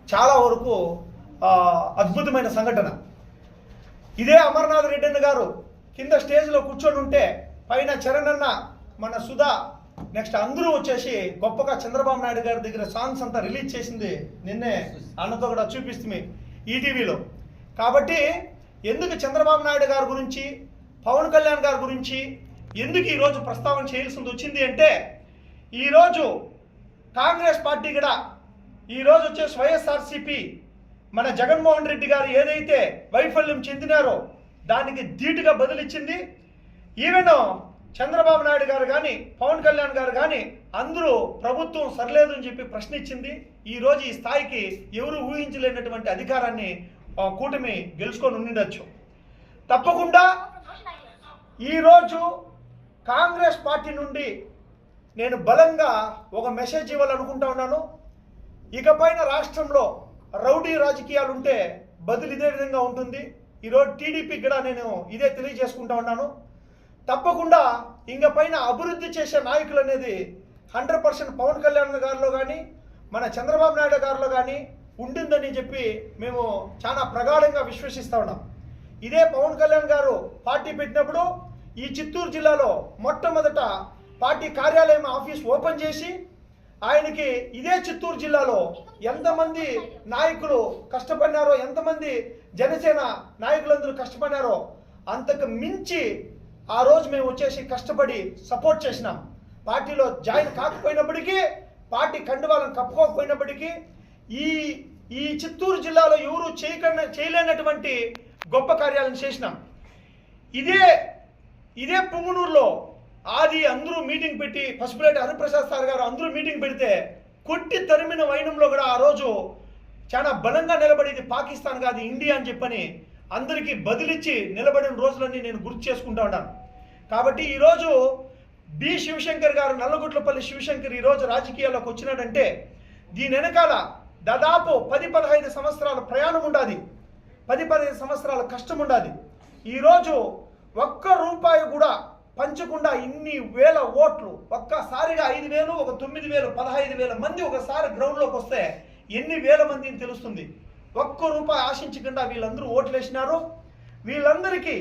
చాలా వరకు అద్భుతమైన సంఘటన. ఇదే అమర్నాథ్ రెడ్డి అన్న గారు కింద స్టేజ్లో కూర్చొని ఉంటే పైన చరణ్ అన్న, మన సుధా, నెక్స్ట్ అందరూ వచ్చేసి గొప్పగా చంద్రబాబు నాయుడు గారి దగ్గర సాంగ్స్ అంతా రిలీజ్ చేసింది నిన్నే అన్నతో కూడా చూపిస్తుంది ఈటీవీలో. కాబట్టి ఎందుకు చంద్రబాబు నాయుడు గారి గురించి, పవన్ కళ్యాణ్ గారి గురించి ఎందుకు ఈరోజు ప్రస్తావన చేయాల్సింది వచ్చింది అంటే, ఈరోజు కాంగ్రెస్ పార్టీ కూడా ఈరోజు వచ్చేసి వైఎస్ఆర్సీపీ మన జగన్మోహన్ రెడ్డి గారు ఏదైతే వైఫల్యం చెందినారో దానికి ధీటుగా బదులిచ్చింది. ఈవెన్ చంద్రబాబు నాయుడు గారు కానీ పవన్ కళ్యాణ్ గారు కానీ అందరూ ప్రభుత్వం సరిలేదు అని చెప్పి ప్రశ్నించింది. ఈరోజు ఈ స్థాయికి ఎవరు ఊహించలేనటువంటి అధికారాన్ని కూటమి గెలుచుకొని ఉండిండొచ్చు. తప్పకుండా ఈరోజు కాంగ్రెస్ పార్టీ నుండి నేను బలంగా ఒక మెసేజ్ ఇవ్వాలనుకుంటా ఉన్నాను. ఇకపైన రాష్ట్రంలో రౌడీ రాజకీయాలు ఉంటే బదులు ఇదే విధంగా ఉంటుంది. ఈరోజు టీడీపీకి కూడా నేను ఇదే తెలియజేసుకుంటా ఉన్నాను. తప్పకుండా ఇంకపైన అభివృద్ధి చేసే నాయకులు అనేది 100% పవన్ కళ్యాణ్ గారిలో కానీ మన చంద్రబాబు నాయుడు గారిలో కానీ ఉంటుందని చెప్పి మేము చాలా ప్రగాఢంగా విశ్వసిస్తూ ఉన్నాం. ఇదే పవన్ కళ్యాణ్ గారు పార్టీ పెట్టినప్పుడు ఈ చిత్తూరు జిల్లాలో మొట్టమొదట పార్టీ కార్యాలయం ఆఫీస్ ఓపెన్ చేసి ఆయనకి ఇదే చిత్తూరు జిల్లాలో ఎంతమంది నాయకులు కష్టపడినారో, ఎంతమంది జనసేన నాయకులందరూ కష్టపడినారో అంతకు మించి ఆ రోజు మేము వచ్చేసి కష్టపడి సపోర్ట్ చేసినాం. పార్టీలో జాయిన్ కాకపోయినప్పటికీ, పార్టీ కండువాలను కప్పుకోకపోయినప్పటికీ ఈ చిత్తూరు జిల్లాలో ఎవరు చేయలేనటువంటి గొప్ప కార్యాలను చేసినాం. ఇదే పుంగునూరులో ఆది అందరూ మీటింగ్ పెట్టి, పసుపులేటి హరిప్రసాద్ సార్ గారు అందరూ మీటింగ్ పెడితే కొట్టి తరిమిన వైనంలో కూడా ఆ రోజు చాలా బలంగా నిలబడేది పాకిస్తాన్ కాదు ఇండియా అని చెప్పని అందరికీ బదిలిచ్చి నిలబడిన రోజులన్నీ నేను గుర్తు చేసుకుంటా ఉన్నాను. కాబట్టి ఈరోజు బి శివశంకర్ గారు, నల్లగుట్లపల్లి శివశంకర్ ఈరోజు రాజకీయాల్లోకి వచ్చినాడంటే దీని వెనకాల దాదాపు 10-15 సంవత్సరాల ప్రయాణం ఉండాలి, 10-15 సంవత్సరాల కష్టం ఉండాలి. ఈరోజు ఒక్క రూపాయి కూడా పంచకుండా ఇన్ని వేల ఓట్లు ఒక్కసారిగా 5,000, ఒక 9,000, 15,000 మంది ఒకసారి గ్రౌండ్లోకి వస్తే ఎన్ని వేల మందిని తెలుస్తుంది. ఒక్క రూపాయి ఆశించకుండా వీళ్ళందరూ ఓట్లు వేసినారు. వీళ్ళందరికీ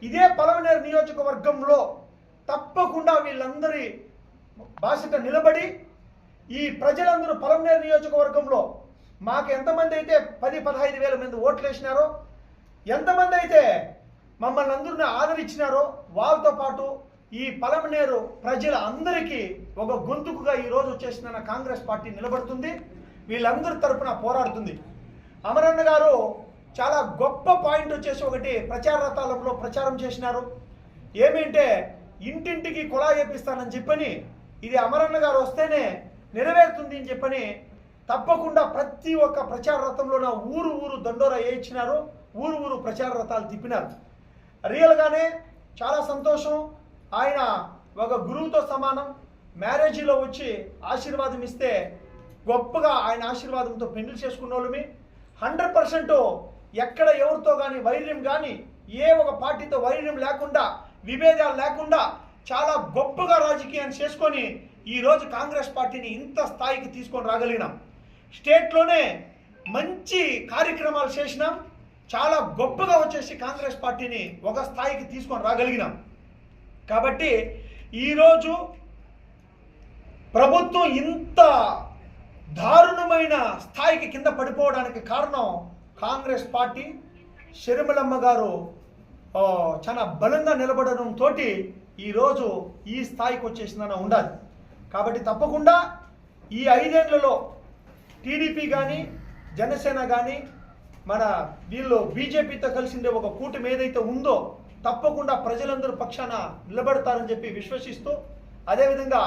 ఇదే పలమనేరు నియోజకవర్గంలో తప్పకుండా వీళ్ళందరి బాధ్యత నిలబడి ఈ ప్రజలందరూ పలమనేరు నియోజకవర్గంలో మాకు ఎంతమంది అయితే 10-15 వేల మంది ఓట్లు వేసినారో, ఎంతమంది అయితే మమ్మల్ని అందరినీ ఆదరించినారో వాళ్ళతో పాటు ఈ పలమనేరు ప్రజల అందరికీ ఒక గొంతుకుగా ఈరోజు వచ్చేసిన కాంగ్రెస్ పార్టీ నిలబడుతుంది, వీళ్ళందరి తరపున పోరాడుతుంది. అమరన్న గారు చాలా గొప్ప పాయింట్ వచ్చేసి ఒకటి ప్రచార రథాలలో ప్రచారం చేసినారు. ఏమంటే ఇంటింటికి కుళాయి వేపిస్తానని చెప్పని, ఇది అమరన్న గారు వస్తేనే నెరవేరుతుంది అని చెప్పని తప్పకుండా ప్రతి ఒక్క ప్రచార రథంలో ఊరు దండోరా వేయించినారు, ఊరు ప్రచార రథాలు తిప్పినారు. రియల్గానే చాలా సంతోషం. ఆయన ఒక గురువుతో సమానం. మ్యారేజీలో వచ్చి ఆశీర్వాదం ఇస్తే గొప్పగా ఆయన ఆశీర్వాదంతో పెళ్లి చేసుకున్న వాళ్ళమి. 100% ఎక్కడ ఎవరితో కానీ వైర్యం కానీ ఏ ఒక పార్టీతో వైర్యం లేకుండా, విభేదాలు లేకుండా చాలా గొప్పగా రాజకీయాన్ని చేసుకొని ఈరోజు కాంగ్రెస్ పార్టీని ఇంత స్థాయికి తీసుకొని రాగలిగినాం. స్టేట్లోనే మంచి కార్యక్రమాలు చేసినాం. చాలా గొప్పగా వచ్చేసి కాంగ్రెస్ పార్టీని ఒక స్థాయికి తీసుకొని రాగలిగినాం. కాబట్టి ఈరోజు ప్రభుత్వం ఇంత దారుణమైన స్థాయికి కింద పడిపోవడానికి కారణం కాంగ్రెస్ పార్టీ. షర్మిలమ్మ గారు చాలా బలంగా నిలబడడంతో ఈరోజు ఈ స్థాయికి వచ్చేసిందని ఉండాలి. కాబట్టి తప్పకుండా ఈ 5 ఏళ్లలో టీడీపీ కానీ జనసేన కానీ మన వీళ్ళు బీజేపీతో కలిసిండే ఒక కూటమి ఏదైతే ఉందో తప్పకుండా ప్రజలందరూ పక్షాన నిలబడతారని చెప్పి విశ్వసిస్తూ, అదేవిధంగా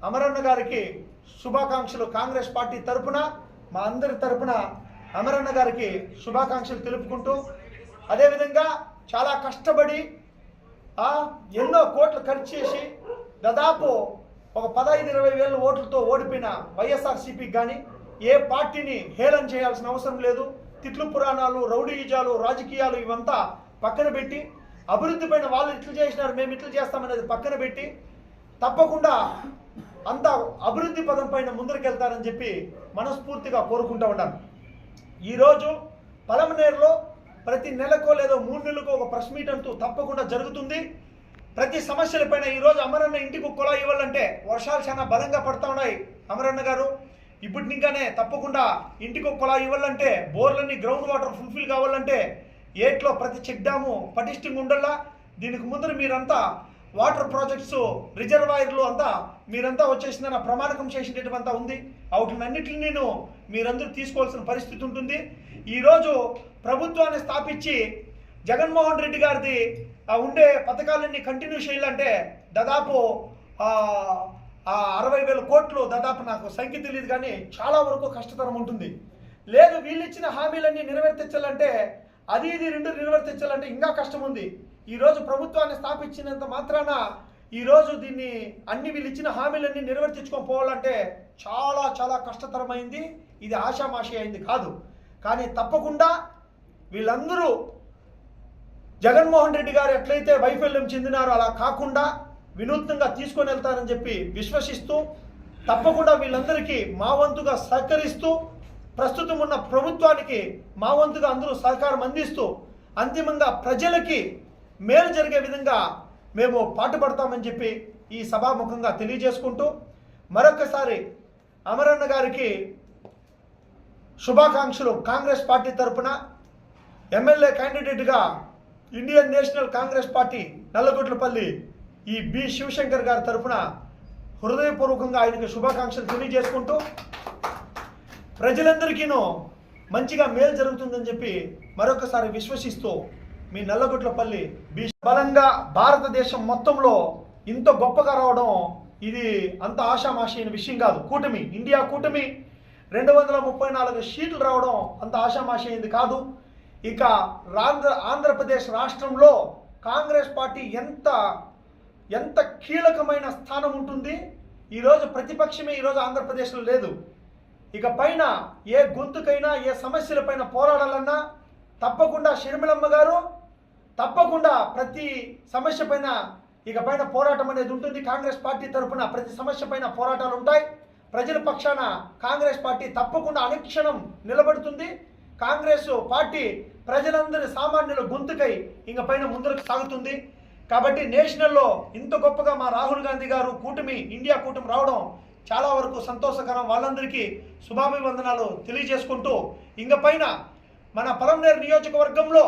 అమరన్న గారికి శుభాకాంక్షలు కాంగ్రెస్ పార్టీ తరపున, మా అందరి తరపున అమరన్న గారికి శుభాకాంక్షలు తెలుపుకుంటూ, అదేవిధంగా చాలా కష్టపడి ఎన్నో కోట్లు ఖర్చు చేసి దాదాపు ఒక 15-20 వేల ఓట్లతో ఓడిపోయిన వైఎస్ఆర్సీపీకి కానీ ఏ పార్టీని హేళన చేయాల్సిన అవసరం లేదు. తిట్లు పురాణాలు, రౌడీజాలు, రాజకీయాలు ఇవంతా పక్కన పెట్టి, అభివృద్ధి పైన వాళ్ళు ఇట్లు చేసినారు మేము ఇట్లు చేస్తామనేది పక్కన పెట్టి తప్పకుండా అంత అభివృద్ధి పదం పైన ముందరికెళ్తారని చెప్పి మనస్ఫూర్తిగా కోరుకుంటూ ఉన్నాను. ఈరోజు పలమనేరులో ప్రతి నెలకో లేదో 3 నెలలకు ఒక ప్రెస్ మీట్ అంటూ తప్పకుండా జరుగుతుంది. ప్రతి సమస్యలపైన ఈరోజు అమరన్న ఇంటికి కుళాయి ఇవ్వాలంటే వర్షాలు చాలా బలంగా పడతా ఉన్నాయి. అమరన్న గారు ఇప్పుడు ఇంకానే తప్పకుండా ఇంటికి కుళాయి ఇవ్వాలంటే, బోర్లన్నీ గ్రౌండ్ వాటర్ ఫుల్ఫిల్ కావాలంటే, ఏట్లో ప్రతి చెక్ డ్యాము పటిష్టంగా ఉండాలా. దీనికి ముందర మీరంతా వాటర్ ప్రాజెక్ట్స్ రిజర్వాయర్లు అంతా మీరంతా వచ్చేసిందన్న ప్రమాణకం చేసినటువంతా ఉంది. వాటినన్నిటిని నేను మీరందరూ తీసుకోవాల్సిన పరిస్థితి ఉంటుంది. ఈరోజు ప్రభుత్వాన్ని స్థాపించి జగన్మోహన్ రెడ్డి గారిది ఉండే పథకాలన్నీ కంటిన్యూ చేయాలంటే దాదాపు 60,000 కోట్లు, దాదాపు నాకు సంఖ్య తెలియదు కానీ చాలా వరకు కష్టతరం ఉంటుంది. లేదు వీళ్ళు ఇచ్చిన హామీలన్నీ నెరవేర్తించాలంటే అది ఇది 2 నెరవేర్తించాలంటే ఇంకా కష్టం ఉంది. ఈరోజు ప్రభుత్వాన్ని స్థాపించినంత మాత్రాన ఈరోజు దీన్ని వీళ్ళు ఇచ్చిన హామీలన్నీ నెరవేర్తించుకోకపోవాలంటే చాలా చాలా కష్టతరమైంది. ఇది ఆషామాషి అయింది కాదు. కానీ తప్పకుండా వీళ్ళందరూ జగన్మోహన్ రెడ్డి గారు ఎట్లయితే వైఫల్యం చెందినారో అలా కాకుండా వినూత్నంగా తీసుకొని వెళ్తారని చెప్పి విశ్వసిస్తూ, తప్పకుండా వీళ్ళందరికీ మా వంతుగా సహకరిస్తూ, ప్రస్తుతం ఉన్న ప్రభుత్వానికి మా వంతుగా అందరూ సహకారం అందిస్తూ, అంతిమంగా ప్రజలకి మేలు జరిగే విధంగా మేము పాటుపడతామని చెప్పి ఈ సభాముఖంగా తెలియజేసుకుంటూ, మరొకసారి అమరన్న గారికి శుభాకాంక్షలు. కాంగ్రెస్ పార్టీ తరఫున ఎమ్మెల్యే క్యాండిడేట్గా Indian National Congress party Nallagotlapalli E B Shivshankar గారి తరఫున హృదయపూర్వకంగా ఆయనకు శుభాకాంక్షలు తెలియజేసుకుంటూ, ప్రజలందరికీనూ మంచిగా మేలు జరుగుతుందని చెప్పి మరొకసారి విశ్వసిస్తూ, మీ నల్లగొట్లపల్లి బి. బలంగా భారతదేశం మొత్తంలో ఇంత గొప్పగా రావడం ఇది అంత ఆషామాషి అయిన విషయం కాదు. కూటమి, ఇండియా కూటమి 234 సీట్లు రావడం అంత ఆషామాషి అయింది కాదు. ఇక ఆంధ్రప్రదేశ్ రాష్ట్రంలో కాంగ్రెస్ పార్టీ ఎంత కీలకమైన స్థానం ఉంటుంది. ఈరోజు ప్రతిపక్షమే ఈరోజు ఆంధ్రప్రదేశ్లో లేదు. ఇక పైన ఏ గొంతుకైనా ఏ సమస్యలపైన పోరాడాలన్నా తప్పకుండా షర్మిలమ్మ గారు తప్పకుండా ప్రతి సమస్య పైన ఇక పైన పోరాటం అనేది ఉంటుంది. కాంగ్రెస్ పార్టీ తరఫున ప్రతి సమస్య పైన పోరాటాలు ఉంటాయి. ప్రజల పక్షాన కాంగ్రెస్ పార్టీ తప్పకుండా అనుక్షణం నిలబడుతుంది. కాంగ్రెస్ పార్టీ ప్రజలందరి సామాన్యుల గొంతుకై ఇంక పైన ముందుకు సాగుతుంది. కాబట్టి నేషనల్లో ఇంత గొప్పగా మా రాహుల్ గాంధీ గారు కూటమి, ఇండియా కూటమి రావడం చాలా వరకు సంతోషకరం. వాళ్ళందరికీ శుభాభివందనాలు తెలియజేసుకుంటూ, ఇంక పైన మన పలమనేరు నియోజకవర్గంలో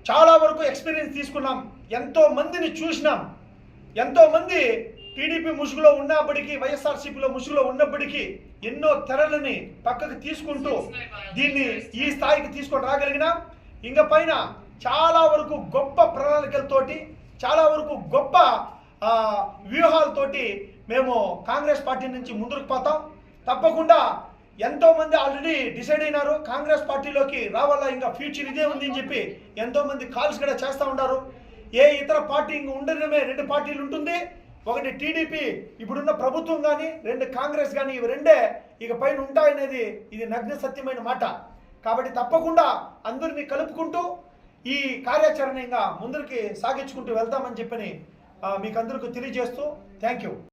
చాలా వరకు ఎక్స్పీరియన్స్ తీసుకున్నాం. ఎంతో మందిని చూసినాం. ఎంతోమంది టీడీపీ ముసుగులో ఉన్నప్పటికీ, వైఎస్ఆర్సీపీలో ముసుగులో ఉన్నప్పటికీ ఎన్నో తెరలని పక్కకు తీసుకుంటూ దీన్ని ఈ స్థాయికి తీసుకొని రాగలిగినాం. ఇంక పైన చాలా వరకు గొప్ప ప్రణాళికలతోటి, చాలా వరకు గొప్ప వ్యూహాలతోటి మేము కాంగ్రెస్ పార్టీ నుంచి ముందుకు పోతాం. తప్పకుండా ఎంతోమంది ఆల్రెడీ డిసైడ్ అయినారు కాంగ్రెస్ పార్టీలోకి రావాలా, ఇంకా ఫ్యూచర్ ఇదే ఉంది అని చెప్పి ఎంతోమంది కాల్స్ కూడా చేస్తూ ఉన్నారు. ఏ ఇతర పార్టీ ఇంక ఉండడమే 2 పార్టీలు ఉంటుంది. ఒకటి టీడీపీ ఇప్పుడున్న ప్రభుత్వం కానీ, 2 కాంగ్రెస్ కానీ, ఇవి 2 ఇక పైన ఉంటాయనేది ఇది నగ్న సత్యమైన మాట. కాబట్టి తప్పకుండా అందరినీ కలుపుకుంటూ ఈ కార్యాచరణ ఇంకా ముందరికి సాగించుకుంటూ వెళ్తామని చెప్పని మీకు అందరికీ తెలియజేస్తూ థ్యాంక్ యూ.